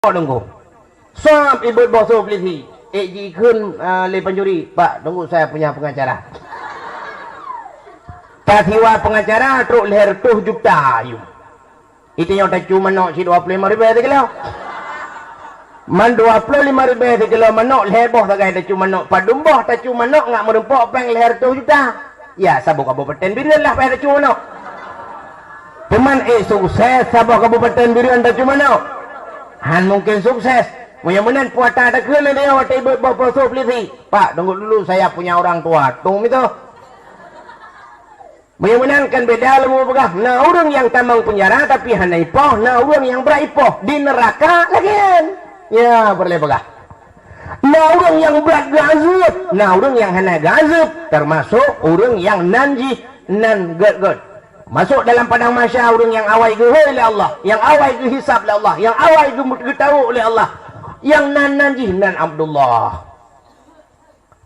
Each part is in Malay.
tunggu. Sob ibu boso polisi. Ji kun le penjuri. Pak, tunggu saya punya pengacara. Tasiwa pengacara truk leher 2 juta. Itu yang tak cuma nak si 25,000 sekilo. Man 25,000 sekilo manok leher boh tak ada cuma nak padumbah tak cuma nak ngak merempok peng leher 2 juta. Ya, sabuk kabupaten Birian lah pada cuma nak. Teman sukses sabuk kabupaten Birian tak cuma nak. Han mungkin sukses. Mudah-mudahan puasa ada kena dia waktu ibu bapa polisi. Pak, tunggu dulu saya punya orang tua. Tunggu itu. Mudah-mudahan kan beda lemu begah. Nah orang yang tamang penjara tapi hana ipoh. Nah orang yang beripoh di neraka lagian. Ya boleh begah. Nah orang yang berat gazub. Nah orang yang hana gazub termasuk orang yang nanji nan good. Masuk dalam padang mahsyar orang yang awai ke oleh Allah, yang awai ke hisab oleh Allah, yang awai ke tahu oleh Allah, yang nanji nan Abdullah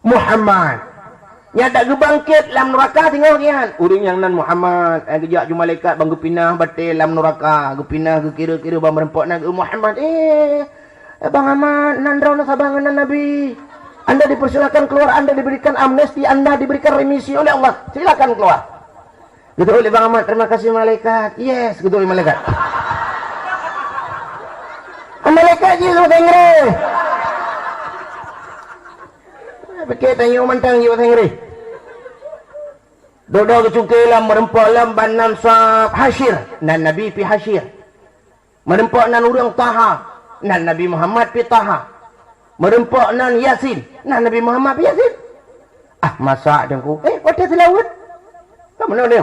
Muhammad yang tak gebangkit dalam neraka tinggal kian. Orang yang nan Muhammad kejak ju malaikat bang pinah batil dalam neraka, pinah ke kira-kira bang merempok nak Muhammad. Bang Ahmad nan rauna sabangan nan Nabi. Anda dipersilakan keluar, Anda diberikan amnesti, Anda diberikan remisi oleh Allah. Silakan keluar. Gitu oleh Bang Ahmad, terima kasih malaikat. Yes, gitu oleh malaikat. Malaikat je sama tengre. Pakai tanya mantang je tengre. Dodo kecungkil lam merempok lam banam sahab hasyir. Nan Nabi pi hasyir. Merempok nan urang Taha. Nan Nabi Muhammad pi Taha. Merempok nan Yasin. Nan Nabi Muhammad pi Yasin. Ah, masak dengku. Wadah selawat. Kamu nak dia?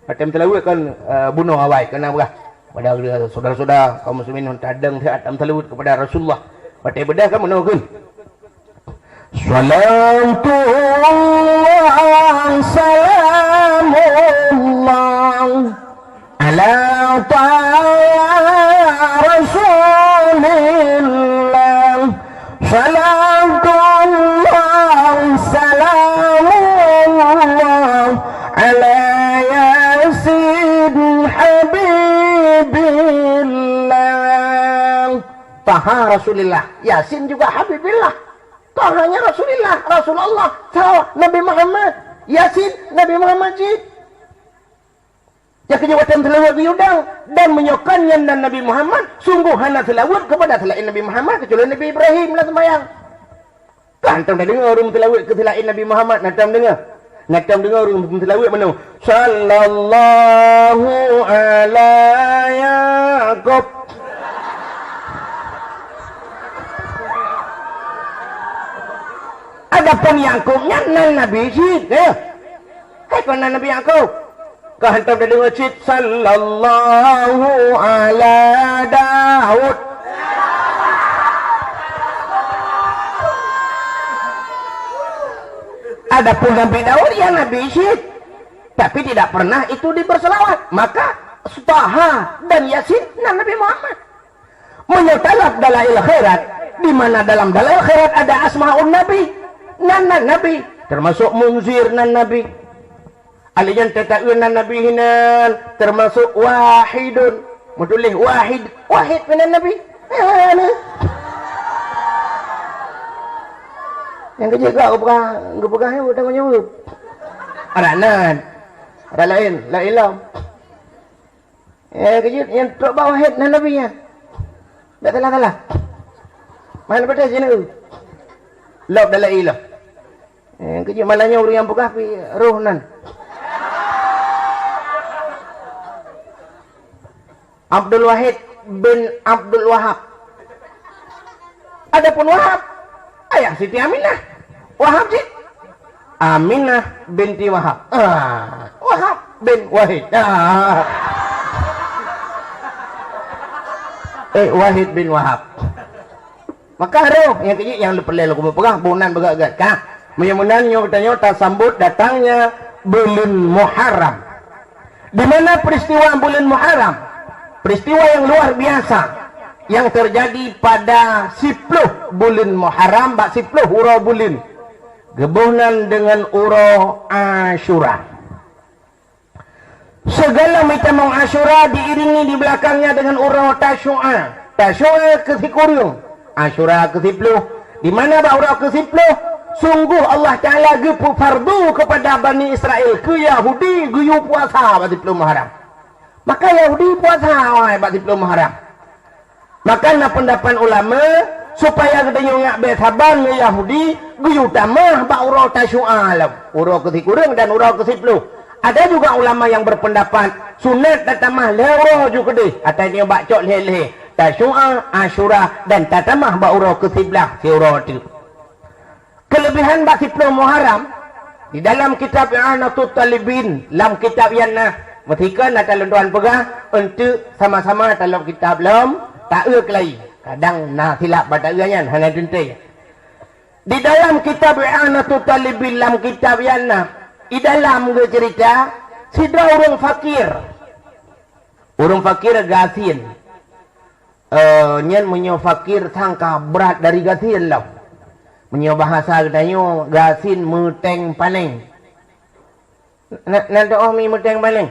Macam telawat kan bunuh awai kena berah. Pada saudara-saudara kaum muslimin tadang dia atam telawat kepada Rasulullah. Pada bedah kamu nak kan? Salatullah salamullah ala ta'a Rasulillah. Salatullah salamullah ala Taha Rasulillah, Yasin juga Habibillah. Tahanya Rasulillah, Rasulullah, Nabi Muhammad, Yasin, Nabi Muhammad Jid. Yang kejawatan selawat biudang dan menyokannya dan Nabi Muhammad, sungguh hana selawat kepada selain Nabi Muhammad kecuali Nabi Ibrahim lah sembahyang. Kantam dah dengar orang selawat ke selain Nabi Muhammad, natam dengar. Natam dengar orang selawat mana? Sallallahu ala Yaqub. Adapun Yakubnya nan Nabi Syed. Kau nan Nabi Yakub. Kau hantar dia dengar Syed. Sallallahu ala Daud. Adapun Nabi Daud yang Nabi Syed. Tapi tidak pernah itu diberselawat. Maka Taha dan Yasin nan Nabi Muhammad. Menyetalap dalail khairat. Di mana dalam dalail khairat ada asma'un Nabi. Nan Nabi termasuk Munzir nan Nabi. Alijan tataun nan Nabi hinan termasuk Wahidun. Mutulih Wahid minan Nabi. Yang kerja kau pegang udah menyebut. Ada nan. Ada lain, la ilam. Kerja yang tok Wahid nan Nabi ya. Tak salah. Mana pada sini? Lauk dalam ilah. Kerja malahnya orang yang buka roh nan. Abdul Wahid bin Abdul Wahab. Adapun Wahab, ayah Siti Aminah. Wahab sih. Aminah binti Wahab. Wahab bin Wahid. Wahid bin Wahab. Maka roh yang kerja yang perlu aku berpegang bunan beragak kah? Mudah-mudahan nyata sambut datangnya bulan Muharram. Di mana peristiwa bulan Muharram? Peristiwa yang luar biasa yang terjadi pada 10 bulan Muharram, 10 ura bulan. Gebunan dengan ura Asyura. Segala macam Asyura diiringi di belakangnya dengan ura Tasyu'a. Tasyura ke-10, Asyura ke-10. Di mana bahawa ke-10? Sungguh Allah Ta'ala gepu fardu kepada Bani Israel ke Yahudi guyu puasa pada 10 Muharram. Maka Yahudi puasa pada 10 Muharram. Maka na pendapat ulama supaya kita nyongak besaban Yahudi guyu tamah bahawa tasyua alam. Urau ke-10 dan urau ke-10. Ada juga ulama yang berpendapat sunat tatamah lewro juga deh. Atau dia bacok leh-leh. Tasyua, Asyura dan tatamah bahawa ke-11 si urau itu. Kelebihan bak 10 Muharram di dalam kitab I'anatul Talibin, dalam kitab yang ketika nak kalau tuan pegang untuk sama-sama dalam kitab lam tak kelai. Kadang nak silap pada nya hanya tentu. Di dalam kitab I'anatul Talibin, dalam kitab yang di dalam cerita sidra orang fakir. Orang fakir gasin. Nyen menyo fakir sangka berat dari gasin lah. Menyo bahasa katanya gasin meteng paling. Nanti mi meteng paling.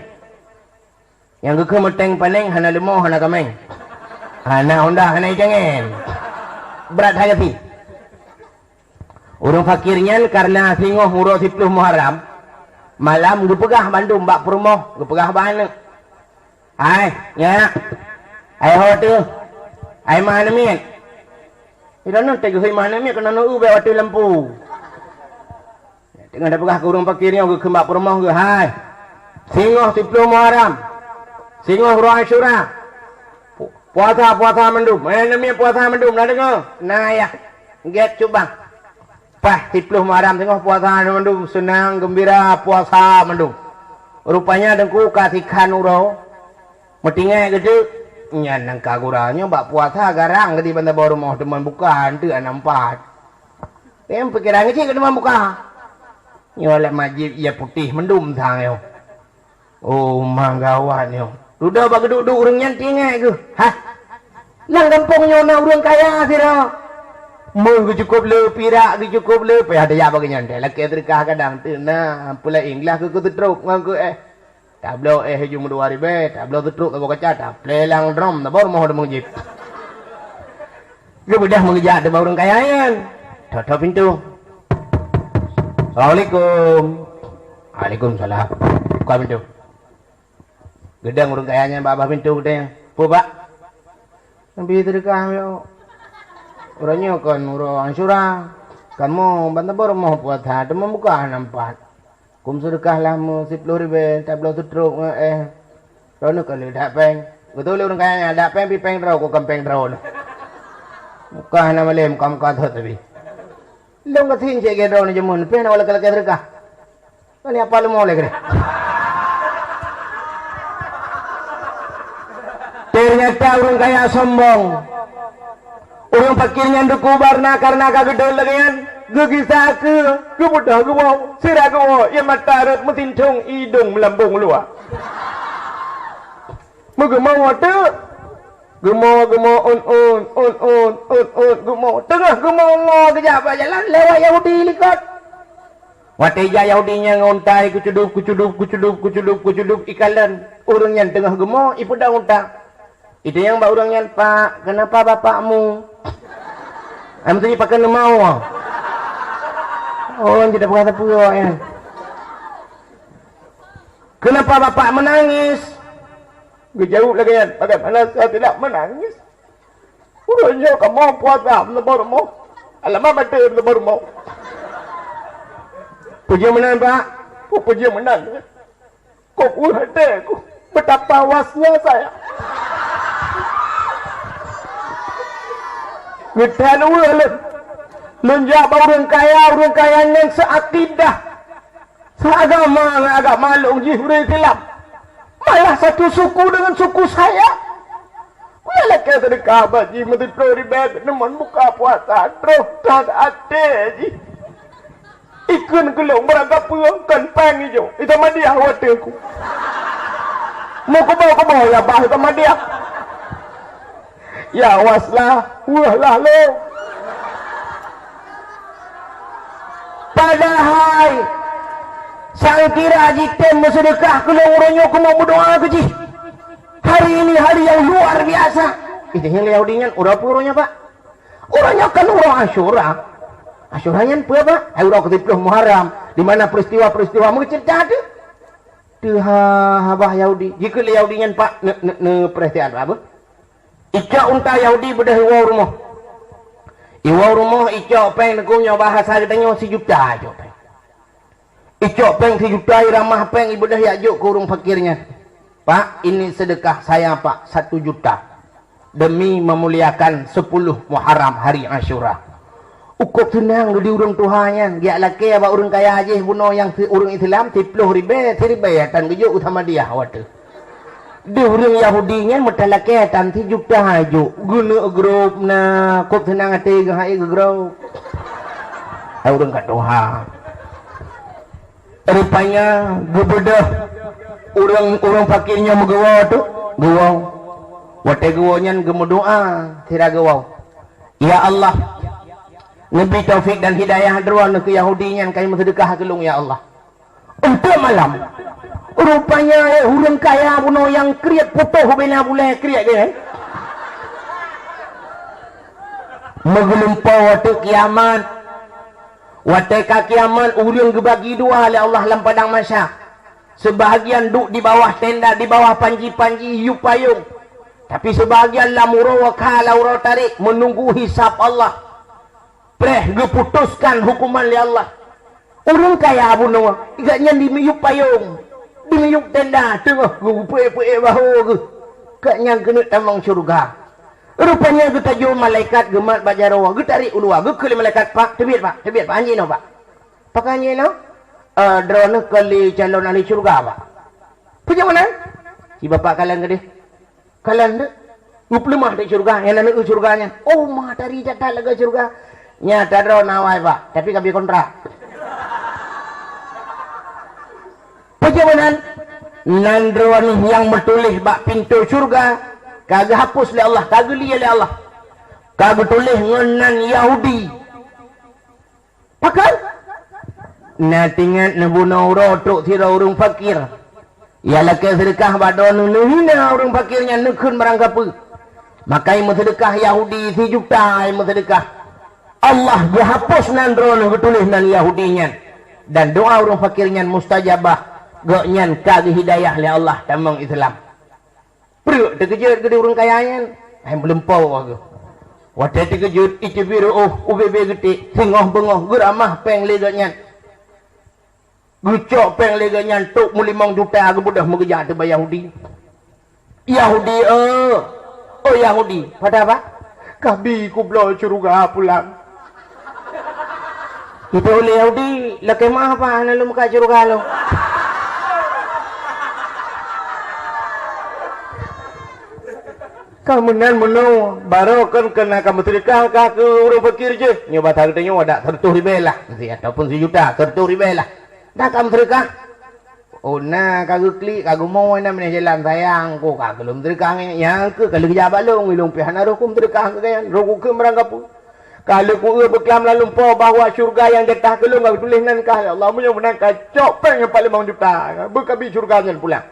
Yang ke meteng paling hana lemah hana kameng. Hana honda hana jangan. Berat hati. Orang fakirnya karena singoh huruf 10 Muharram malam gue pegah Bandung bak perumah, gue pegah Bandung. Hai, ya. Hai hotel. Hai mana min? Tidak nanti gue mana min kena nu bawa waktu lampu. Tengah dah pegah ke orang fakirnya gue kembak perumah gue. Hai. Singoh 10 Muharram. Singoh huruf Asyura. Puasa mendum. Mana min puasa mendum nak dengar? Nah ya. Get coba. Pah 10 Muharram tengok puasa mendung senang gembira puasa mendung. Rupanya dengku kasihkan urau. Metingnya gede. Nyan nang kaguranya bak puasa garang gede banda baru mau teman buka tu nampak. Tem pikiran kecil ke teman buka. Nyolek majib ia putih mendum sang yo. Oh manggawan yo. Udah bak duduk urang nyantinge ke. Hah? Nang kampung nyona urang kaya sira. Mung cukup le pirak cukup le payah ada apa kenyan laki terkah kadang tu nah pula inglah ke teruk ngaku tablo hujung 2000 tablo teruk ke kaca taple lang drum tabor mau ada mujib dia mudah mengejar ada orang kayayan tutup pintu. Assalamualaikum. Waalaikumsalam. Buka pintu. Gedang orang kayanya babah pintu gedang pu pak sampai terkah yo. Orangnya kan orang Asyura kan mau bantu baru mau puasa ada membuka nampak kum sedekah lah mu 10.000 tablo tutruk rono kalau dak peng betul orang kaya dak peng pi peng draw ko kampeng draw muka nama lem kam ka thot bi long ka thin je ge draw ni jemun pe na wala kala ke sedekah ni apa lu mau le kre ternyata orang kaya sombong. Orang fakirnya duku barna karena kagedol lagian gegisa ke budak ke mau sirah ke mau ia mata rot metintung hidung melambung luar mau tu gemo on gemo tengah gemo kejap jalan lewat Yahudi likat wateja Yahudinya ngontai kucudup ikalan orangnya tengah gemo ipu dah unta itu yang mbak orangnya pak kenapa bapakmu Amtanya pakai mau. Oh, tidak berkata pula ya. Kenapa bapak menangis? Dijawab lagi kan, bagaimana saya tidak menangis? Urusnya kamu puasa, baru mau. Alamak betul, baru mau. Puji menang pak, puji menang. Kok hatiku, betapa wasnya saya. Kita lunjak orang kaya yang seakidah seagama agak malu jihuri silap malah satu suku dengan suku saya malah kaya sedekah baji menteri pribadi namun buka puasa terus tak ada ji ikun kelong beragap puangkan pang hijau itu sama dia wateku mau ke bawah ya bah itu sama dia ya waslah wah lalu padahal sang kira jitem bersedekah kalau orangnya aku mau berdoa ke ji hari ini hari yang luar biasa Itu yang Yahudinya urang purunya Pak. Urangnya kan urang Asyura. Asyuranya apa? Urang ke-10 Muharram, di mana peristiwa-peristiwa mencerita ada. Teu habah Yahudi. Jika Yahudinya Pak ne perhatian apa? Ika unta Yahudi bedah iwau rumah. Iwau rumah ika peng negunya bahasa katanya 1 juta aja peng. Ika peng 1 juta ramah peng ibadah yajuk ke urang fakirnya. Pak, ini sedekah saya Pak 1 juta. Demi memuliakan 10 Muharram hari Asyura. Ukop senang di urang Tuhannya. Dia laki apa urang kaya aja bunuh yang urang Islam 10 ribayatan gejuk utama dia waktu. Di urang Yahudinya mata laki tan 1 juta aja. Guna grup na kop senang hati gahai grup. Urang kat Tuhan. Rupanya gebedah urang fakirnya megawa tu, gawau. Wate gawaunya gemudoa, tira gawau. Ya Allah, ngebi taufik dan hidayah derwan ke Yahudinya kaya sedekah kelung ya Allah. Untuk malam, rupanya urang kaya buno yang kriat putuh bina boleh kriat dia. Megelumpau wate kiamat. Wate kiamat urang gebagi dua oleh Allah dalam padang mahsyar. Sebahagian duduk di bawah tenda, di bawah panji-panji hiup payung. Tapi sebahagian lamuro wakala urau tarik menunggu hisab Allah. Preh geputuskan hukuman li Allah. Urang kaya abu nawa, igaknya di miyup payung, di miyup tenda, tengah gupe-pe bahu ke. Kaknya kena tamang syurga. Rupanya kita jual malaikat gemat bajarawa, getari ulua, gekeli malaikat Pak, tebit Pak, anjing no Pak. Pakai anjing no? Drone kali calon ahli syurga Pak. Punya mana? Si bapak kalian gede. Kalian dek, nguplemah di syurga, yang nak ke syurganya. Oh, mah dari jatah lega syurga. Nyata drone awal Pak, tapi kami kontrak. Perjalanan nandron yang bertulis bak pintu syurga, kagak hapus oleh Allah, kagak lihat oleh Allah. Kagak tulis ngonan Yahudi. Pakai? Natingat nabunaw rotok tira urung fakir. Ialah kesedekah badon nuhina urung fakirnya nekun barang apa. Makai sedekah Yahudi 1 juta sedekah. Allah dihapus nandron betulis nan Yahudinya. Dan doa urung fakirnya mustajabah. Goknyan kagih hidayah li Allah tamang Islam. Perut terkejut gede urung kayanya. Belum pau aku. Wadah terkejut itu biru UBB gede. Singoh bengoh geramah peng leganya. Gucok peng lega nyantuk mu 5 juta aku budah mengejar tu Yahudi. Yahudi oh Yahudi. Pada apa? Kami kublo syurga pulang. Itu oleh Yahudi, laki mah apa lalu muka syurga lo. Kamu nan menu baru kan kena kamu sedekah ke urang fakir je. Nyoba hartanya wadak 100 ribu lah. Ataupun 1 juta 100 ribu lah. Dah kamu sedekah. Oh nah kagak klik kagak mau nak mana jalan sayang ko kagak belum sedekah yang ke kalau jabat long ilung pihan rokum sedekah ke kan roku ke merangkap. Kalau ku beklam lalu po bahawa syurga yang dekat ke long kagak tulis nan kah Allah punya menang kacok peng yang paling 5 juta. Bekabi syurganya pulang.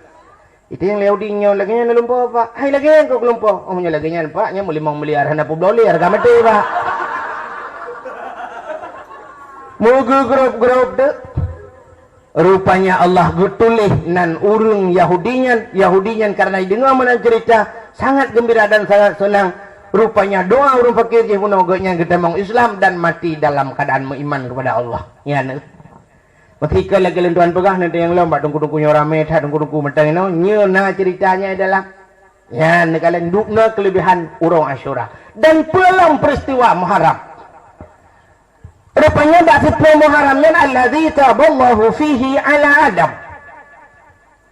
Itu yang Yahudinya lagi nya lalu po Pak. Hai lagi yang kau kelumpo. Oh nya lagi nya Pak nya 5 miliar hana $10 harga mati Pak. Moga grup dek. Rupanya Allah getulih nan urung Yahudinya karena dengar mana cerita sangat gembira dan sangat senang. Rupanya doa urung fakir je pun oganya getamang Islam dan mati dalam keadaan beriman kepada Allah. Ya ne. Ketika lagi lentuan pegah nanti yang lomba tungku-tungkunya rame tha tungku-tungku metang no nyeuna ceritanya adalah ya ne kalian dukna kelebihan urang Asyura dan pelang peristiwa Muharram. Rupanya tak 10 Muharramnya alladzi taballahu fihi ala Adam.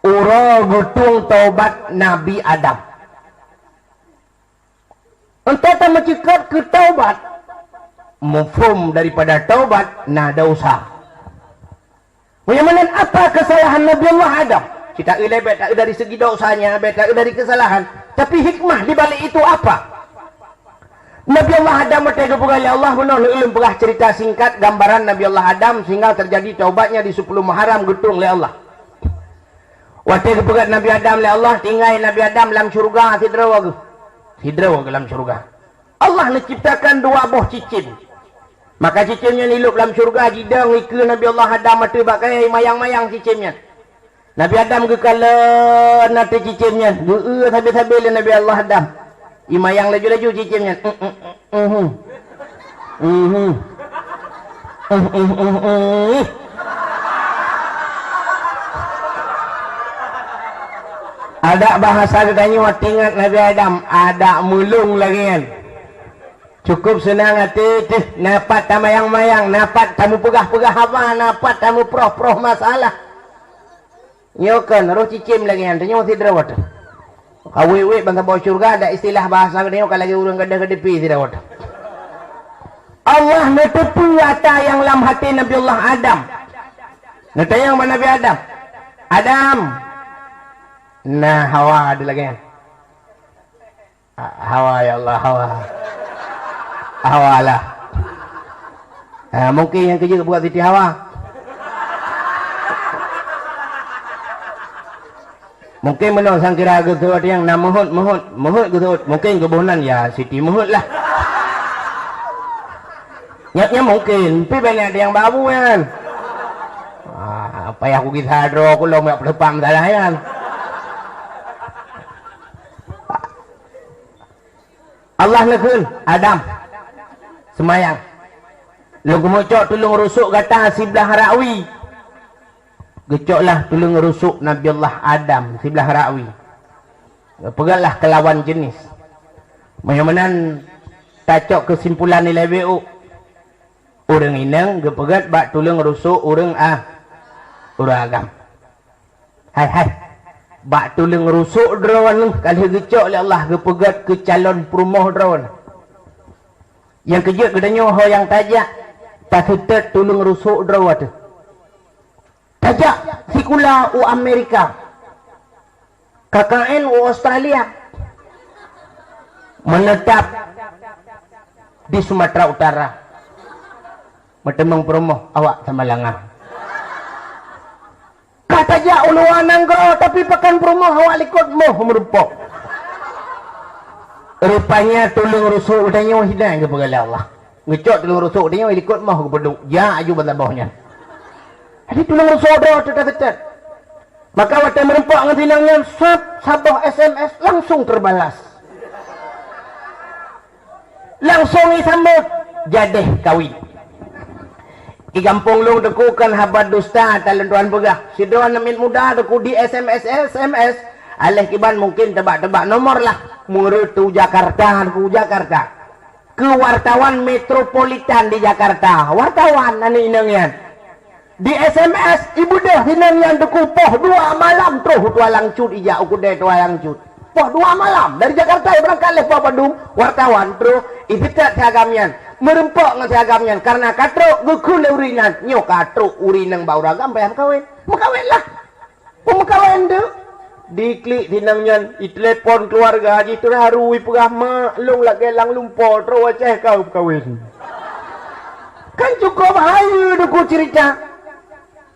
Ura gutung taubat Nabi Adam. Entah mencikat ke taubat. Mufhum daripada taubat nah dosa. Bagaimana apa kesalahan Nabi Allah Adam? Kita ilai tak dari segi dosanya, tak dari kesalahan. Tapi hikmah di balik itu apa? Nabi Allah Adam bertega oleh Allah benar ilmu pegah cerita singkat gambaran Nabi Allah Adam sehingga terjadi taubatnya di 10 Muharram getung oleh Allah. Waktu kepegat Nabi Adam oleh Allah tinggal Nabi Adam dalam syurga tidra wagu. Hidra ke dalam syurga. Allah nak ciptakan dua buah cicim. Maka cicimnya hidup dalam syurga. Jidang ika Nabi Allah Adam mata bakai mayang-mayang cicimnya. Nabi Adam ke kala nata cicimnya. Gua sambil-sambil Nabi Allah Adam. Mayang laju-laju cicimnya. Ada bahasa katanya ingat Nabi Adam, ada mulung lagi kan. Cukup senang hati, napat tamayang-mayang, napat tamu pegah-pegah apa, napat tamu proh-proh masalah. Nyokan, roh cicim lagi kan, tanya masih derawat. Kawi-wi bangsa bawa syurga, ada istilah bahasa katanya kalau lagi urang gede-gede pi derawat. Allah menepi wata yang dalam hati Nabi Allah Adam. Natanya yang mana Nabi Adam? Adam. Nah, Hawa ada lagi kan? Hawa ya Allah, Hawa. Hawa lah. Mungkin yang kerja buat Siti Hawa. Mungkin menurut sang kira gitu yang nama mohon gitu. Mungkin kebonan ya Siti Muhud lah. Nyatnya mungkin, tapi banyak ada yang babu kan. Apa yang aku kita hadro, aku lo nggak pelepam salah kan. Allah nekun Adam semayang lu kemocok tulung rusuk kata sebelah Rawi gecoklah tulung rusuk Nabi Allah Adam sebelah Rawi peganglah kelawan jenis macam tacok kesimpulan nilai BU orang inang gepegat bak tulung rusuk orang agam hai bak tulung rusuk drawan kalau gecok oleh Allah gepegat ke calon perumoh drawan yang kejut gedanya ho yang tajak tak setet tulung rusuk drawan tu tajak sikula u Amerika KKN u Australia menetap di Sumatera Utara metemang perumoh awak sama langah kata ja uluan nanggro tapi pakan perumoh awak likut moh merupok rupanya tulung rusuk udahnya hidang ke pegala Allah ngecok tulung rusuk udahnya likut moh ke peduk ja aju bata bawahnya jadi tulung rusuk dah tetap maka waktu merempok ngetinangnya sabah SMS langsung terbalas langsung disambut jadeh kawin di kampung lu deku kan habat dusta talent tuan pegah si doan namin muda deku di SMS alih kiban mungkin tebak-tebak nomor lah mengerutu Jakarta ke wartawan metropolitan di Jakarta wartawan ane inangnya di SMS ibu dah hinangnya deku poh 2 malam terus tualang cut ija uku deh tualang cut poh 2 malam dari Jakarta berangkat lepas Bandung wartawan terus ibitat agamian merempok ngesagamnya karena katro gukun urinan nyo katro urinang bau ragam bayar kawin lah pemekawin tu diklik dinamnya telepon keluarga haji terharu pegah maklum lagi lang lumpur terus wajah kau kawin kan cukup hayu duku cerita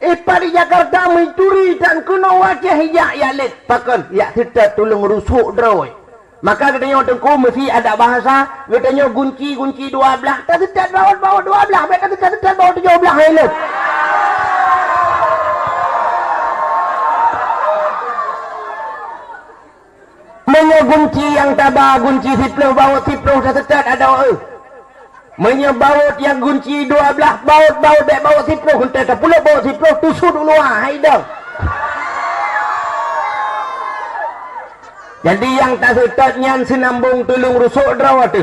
di Jakarta mencuri dan kena wajah hijak ya let pakan ya kita tolong rusuk droy maka katanya tengku mesti ada bahasa katanya gunci 12 tak setat bawa 12 mereka setat bawa 17 hilet menyegunci yang tabah gunci 10 bawa 10 tak setat ada menyebaut yang gunci 12 baut bawa 10 huntai tak pula bawa 10 tusuk dulu haidang jadi yang tak setatnya senambung tulung rusuk drawat tu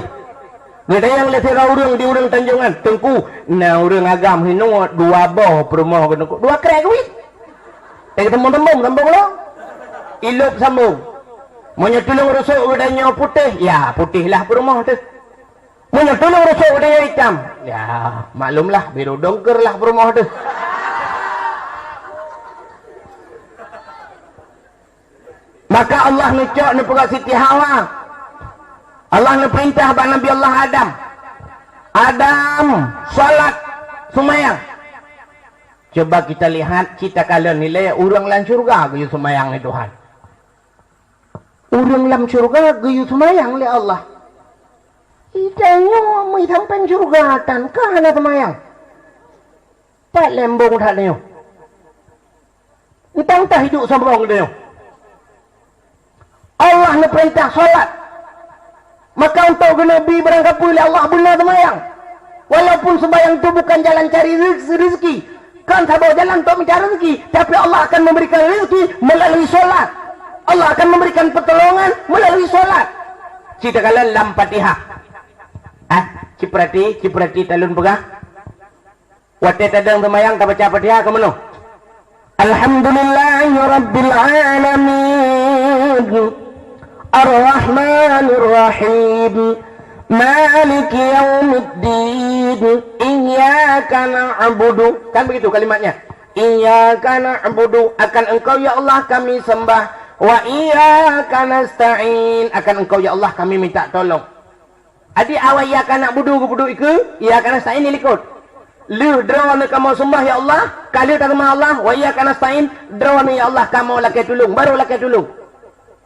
ada yang letih urang di urang Tanjungan tengku nah urang agam hinu 2 boh perumah kena 2 kerek wit tembung lo ilup sambung monya tulung rusuk udahnya putih ya putih lah perumah tu monya tulung rusuk udahnya hitam ya maklumlah biru dongker lah perumah tu maka Allah ngecok nepegak Siti Hawa Allah neperintah pada Nabi Allah Adam salat sumayang coba kita lihat kita kalau nilai orang lan surga ke sumayang ni Tuhan Urang lam syurga geyu semayang oleh Allah. Idanyo mai tampeng syurga tan kahana semayang. Tak lembong tak nyo. Entang tak hidup sambung dia. Allah nak perintah solat. Maka untuk Nabi berangkat oleh Allah benar semayang. Walaupun sembahyang itu bukan jalan cari rezeki. Kan sabar jalan untuk mencari rezeki. Tapi Allah akan memberikan rezeki melalui solat. Allah akan memberikan pertolongan melalui solat. Cita kala lam Fatihah. Ciprati talun pegah. Wate tadang semayang tak baca Fatihah ke mana? Alhamdulillahi Rabbil Alamin Ar-Rahmanir Rahim Maliki Yawmiddin Iyyaka na'budu. Kan begitu kalimatnya. Iyyaka na'budu, akan engkau ya Allah kami sembah. Wa iyyaka nasta'in, akan engkau ya Allah kami minta tolong. Adi awal iyyaka na'budu kudu iku, iyyaka nasta'in ilikut. Lu drawana kamu sembah ya Allah, kali tak sembah Allah, wa iyyaka nasta'in, drawana ya Allah kamu laki tolong, baru laki tolong.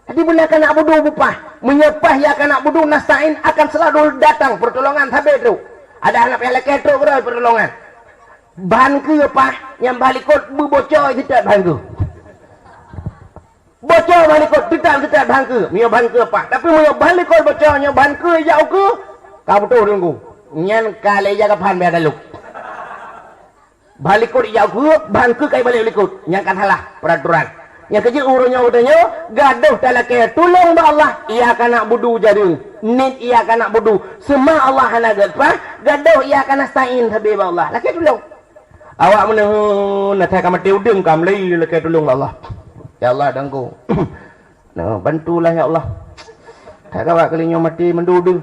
Jadi boleh akan nak budu bupah, menyepah ya akan nak budu nasta'in akan selalu datang pertolongan habis tu. Ada anak yang laki tu berapa pertolongan. Bahan ke apa yang balikot bocor tidak bahan ke. Bocor balikot tidak bahan ke. Mio bahan ke apa? Tapi mio balikot bocornya bahan ke jauh ke. Kau betul tunggu. Nyan kali jaga bahan biar daluk. Balikot jauh ke bahan ke kai balik likut. Nyan kan salah peraturan. Yang kecil urunya gaduh dalam kaya tolong ba Allah ia akan nak budu jadi nit ia akan nak budu semua Allah hana gadpa gaduh ia akan nasta'in habib Allah laki tolong awak menung nak kamu tiudung kamu lagi laki tolong Allah ya Allah dangku nah bantulah ya Allah tak kawak kalinya mati mendudu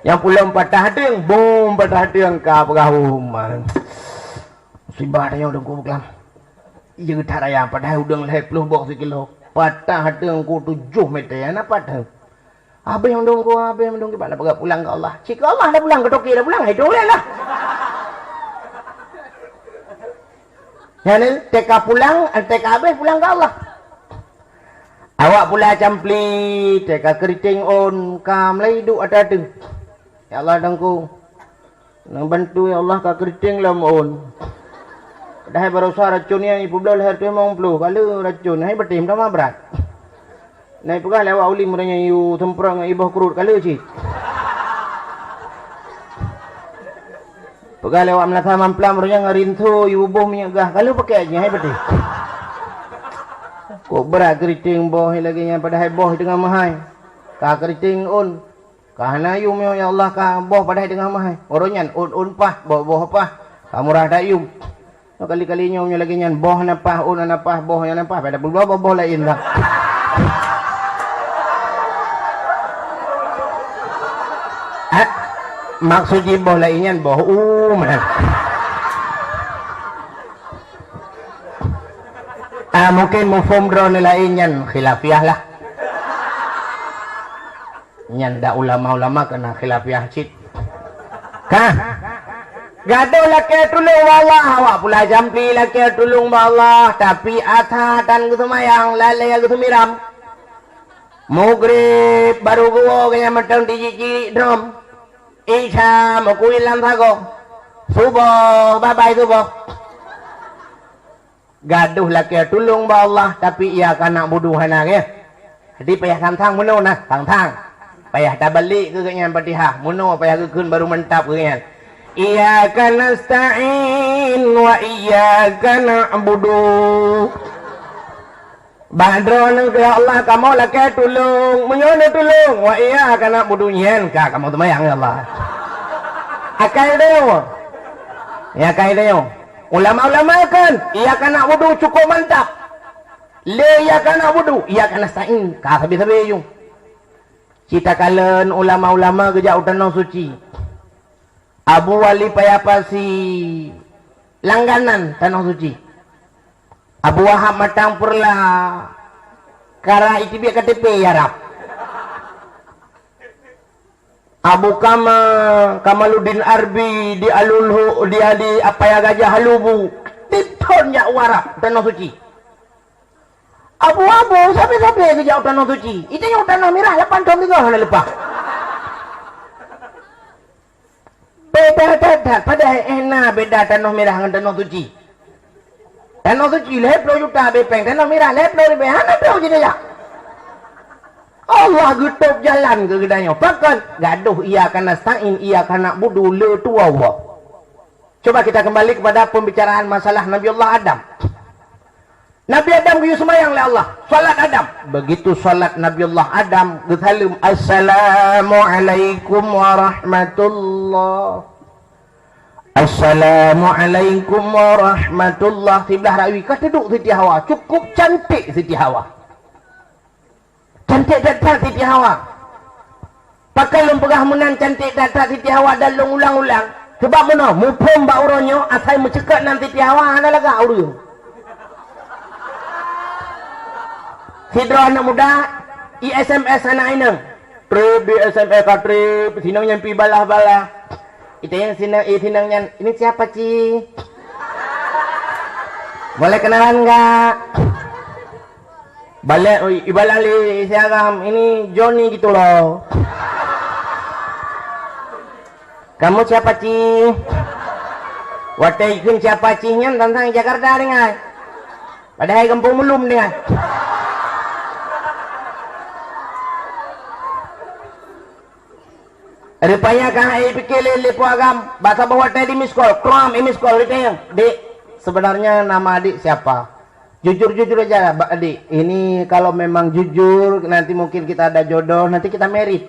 yang pulang patah hading bom patah hading ka pegahum musibah dia dangku beklam. Ia tak raya padahal udang lehek puluh bok sekilo. Patah hadang ku 7 meter. Apa patah? Apa yang dong ku? Apa yang dong kita nak pulang ke Allah? Cik Allah dah pulang ke Toki dah pulang. Itu boleh lah. Yang ni teka pulang, teka habis pulang ke Allah. Awak pula campli, teka keriting on, kam lagi duk ada tu. Ya Allah dangku. Nang bantu ya Allah ka keriting lam on. Dah baru suara racunnya ibu belah leher tu memang peluh. Kalau racun, hai bertim dah mah berat. Naik pegah lewat uli muranya yu temperang ibah kurut kalau cik. Pegah lewat melasa mamplam muranya ngarintu yu buh menyegah kalau pakai aja hai bertim. Kok berat keriting boh lagi nya pada hai boh dengan mahai. Ka keriting on. Kahana yu meo ya Allah ka boh pada hai dengan mahai. Oronyan on pah boh pah. Kamu rah dak yu. Kali-kalinya punya lagi nyan boh napah un napah boh yang napah pada boh lain dah. Maksudnya boh lain nyan boh man. Mungkin mufhum drone lain nyan khilafiah lah. Nyan dak ulama-ulama kena khilafiah cik. Kah? Gaduh laki tolong Allah, awak pula jampi laki tolong Allah, tapi atha dan kesemayang lalai aku miram. Maghrib baru gua kaya matang di drum. Isya mau kuilan thago. Subuh bye subuh. Gaduh laki tolong Allah, tapi ia kana buduhan ya. Jadi payah kantang muno nah, kantang. Payah dah balik ke kaya Fatihah, muno payah keun baru mentap kaya. Iyyaka nasta'in wa iyyaka na'budu. Badron ya Allah kamu laki tolong, menyono tolong wa iyyaka na'budu nyen ka kamu semayang ya Allah. Akai dia. Ya kai dia. Ulama-ulama kan iyyaka na'budu cukup mantap. Le iyyaka na'budu, iyyaka nasta'in ka sabi-sabi yung. Cita kalen ulama-ulama kerja utanong suci. Abu Wali Payapasi langganan tanah suci. Abu Wahab matang purla kara itu biar KTP ya rap. Abu Kamaluddin Arbi di Alulhu dia di apa ya Gajah Halubu titonnya warap tanah suci. Abu-abu sampai-sampai ke jauh tanah suci. Itu yang tanah merah 8 tahun juga hana lepas. Beda dadat pada enak beda tanah merah dengan tanah suci. Tanah suci leh 10 juta bepeng, tanah merah leh 10 ribu. Hana tahu je dia. Allah gutup jalan ke gedanya. Pakan gaduh ia akan nasta'in, ia akan nak budu le tua Allah. Coba kita kembali kepada pembicaraan masalah Nabi Allah Adam. Nabi Adam kuyu semayang oleh Allah. Salat Adam. Begitu salat Nabi Allah Adam, gesalum Assalamualaikum warahmatullah. Assalamualaikum warahmatullah. Sebelah rawi kata duduk Siti Hawa. Cukup cantik Siti Hawa. Cantik datat Siti Hawa. Pakai lum pegah menang cantik datat Siti Hawa dan lum ulang-ulang. Sebab mana? Mupum bak uronyo asal mencekat nan Siti Hawa ana laga urang. Sidro anak muda ISMS anak inang. Trip di SMS ka trip sinang nyampi balah-balah. Itu yang sinangnya ini siapa Ci? Boleh kenalan enggak? Balik ibalali siagam ini Johnny gitu loh. Kamu siapa Ci? Watai ikun siapa Ci nya tentang Jakarta dengan. Padahal kampung belum dengan. Rupanya kan pikir lepo agam bahasa bawa tadi miss call, kram miss call itu yang Dik, sebenarnya nama adik siapa? Jujur aja adik, ini kalau memang jujur nanti mungkin kita ada jodoh, nanti kita merit.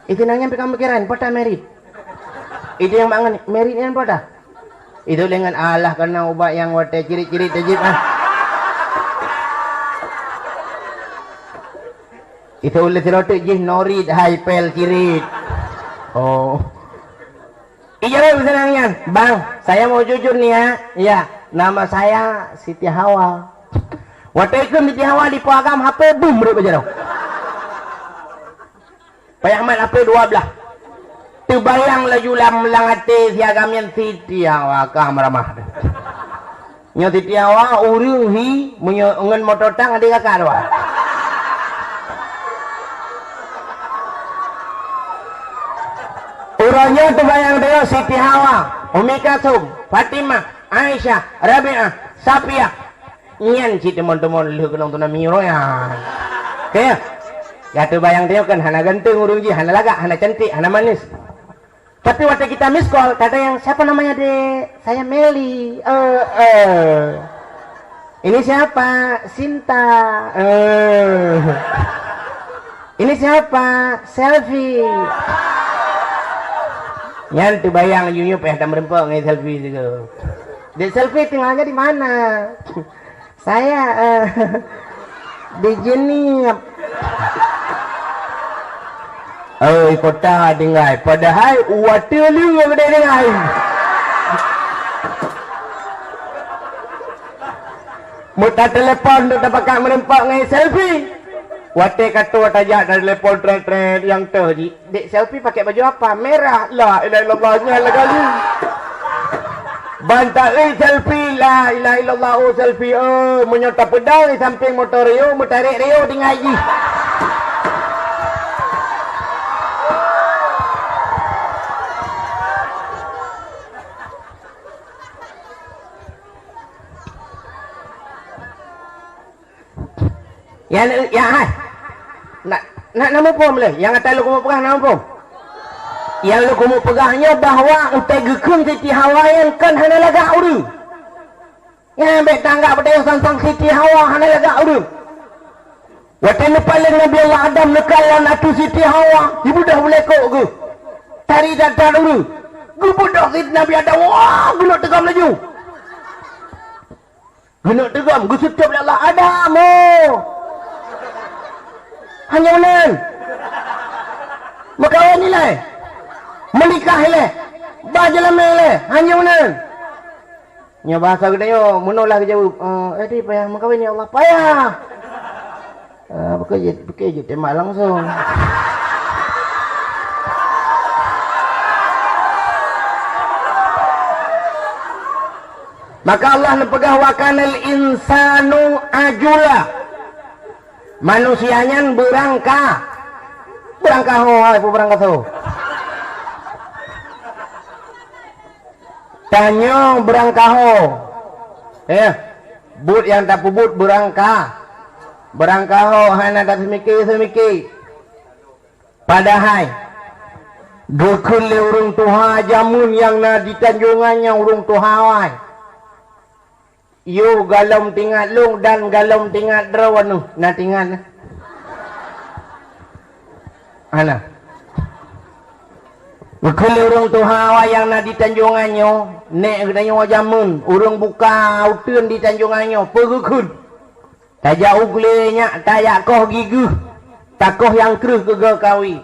Itu nanya kamu kirain pada merit. Itu yang mangan meritnya pada. Itu dengan Allah karena ubah yang wate ciri-ciri tajib Itu oleh sirotik jih norid haipel cirit. Oh. Iya senangnya. Bang, saya mau jujur nih ya. Iya, nama saya Siti Hawa. Wataikum Siti Hawa di Puagam HP boom bro bajarau. Payah mat HP 12. Terbayang laju lam hati siagam yang Siti Hawa kamramah. Nya Siti Hawa urang hi ngen motor tang adik kakak doa. Urangnya tu bayang dia Siti Hawa, Umi Kasum, Fatimah, Aisyah, Rabi'ah, Safiah. Nyan si teman-teman lu kenong tu namiro ya. Kaya, ya tu bayang dia kan hana ganteng urung ji, hana lagak, hana cantik, hana manis. Tapi waktu kita miss call, kata yang siapa namanya dek? Saya Meli. Ini siapa? Sinta. Ini siapa? Selfie. Yang tu bayang Yuyu peh tam rempok ngai selfie juga. Di selfie tinggalnya di mana? Saya di Jenip. Oh, kota dengai. Padahal water lu gede dengai. Muta telepon tu dapat kak merempok ngai selfie. Wate kata tajak dari telepon trend yang tu. Dek selfie pakai baju apa? Merah. La ilaha illallahnya lagi. Bantak selfie. La ilaha illallah selfie. Oh, menyota pedang di samping motor Rio, mutarik Rio dengan haji. Nak nama pun boleh. Yang kata lu kamu pegah nama pun. Yang lu kamu pegahnya bahawa entai gekun Siti Hawa yang kan hana laga uru. Yang ambil tangga pada yang sang Siti Hawa hana laga uru. Waktu paling Nabi Allah Adam nekalan atu Siti Hawa. Ibu dah boleh kok ke. Tari datar uru. Ibu dah Siti Nabi Adam. Wah, guluk tegam laju. Guluk tegam. Gusutup Allah Adam. Oh. Hanya unan. Berkawan nilai. Menikah nilai. Bajalah nilai. Hanya unan. Nya bahasa gede yo menolak jauh. Di payah mengkawin ya Allah. Payah. Bekerja tembak langsung. Maka Allah nepegah wa kanal insanu ajula. Manusianya berangka. Berangka ho, ibu berangka ho. Tanyo berangka ho. But yang tak pubut berangka. Berangka ho, hana tak semiki. Padahal gekun le urung tuha jamun yang na di tanjungannya urung tuhawai. Yo galom tinggal lung dan galom tinggal drawanu na tinggal. Ana. Gekun le urung tuhawai yang na di tanjungannya nek gedanyo jamun urung buka uteun di tanjungannya pegekun. Tajak uglenya tayak koh giguh. Takoh yang keruh ke kawi.